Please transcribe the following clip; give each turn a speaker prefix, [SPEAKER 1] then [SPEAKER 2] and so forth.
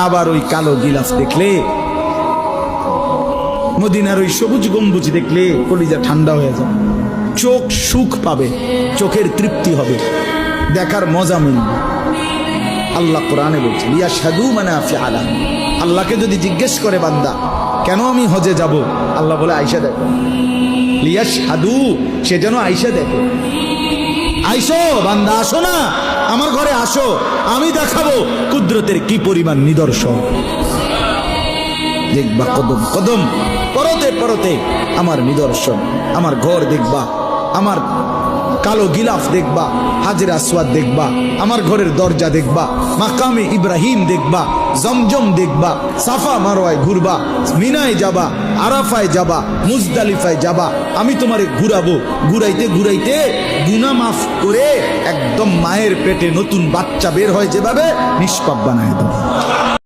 [SPEAKER 1] আবার ওই কালো গিলাফ দেখলে, মদিনার ওই সবুজ গম্বুজ দেখলে কলিজা ঠান্ডা হয়ে যাবে, চোখ সুখ পাবে, চোখের তৃপ্তি হবে, দেখার মজা মিলবে। আল্লাহ কোরআনে বলছে লিয়াশহাদু মানাফিআ লাহুম। আল্লাহকে যদি জিজ্ঞেস করে বান্দা কেন আমি হজে যাব, আল্লাহ বলে আয়েশা দেখো, লিয়াশহাদু, সে যেন আয়েশা দেখে। আইসো বান্দা, আসো না আমার ঘরে, আসো, আমি দেখাবো কুদরতের কি পরিমাণ নিদর্শন। দেখবা কদম কদম, পরতে পরতে আমার নিদর্শন, আমার ঘর দেখবা, আমার কালো গিলাফ দেখবা, হাজরে আসওয়াদ দেখবা, আমার ঘরের দরজা দেখবা, মাকামে ইব্রাহিম দেখবা, জমজম দেখবা, সাফা মারওয়ায় ঘুরবা, মিনায় যাবা, আরাফায় যাবা, মুজদালিফায় যাবা, আমি তোমারে ঘুরাবো, ঘুরাইতে ঘুরাইতে গুনাহ মাফ করে একদম মায়ের পেটে নতুন বাচ্চা বের হয় যেভাবে, নিষ্পাপ বানায় দেবো।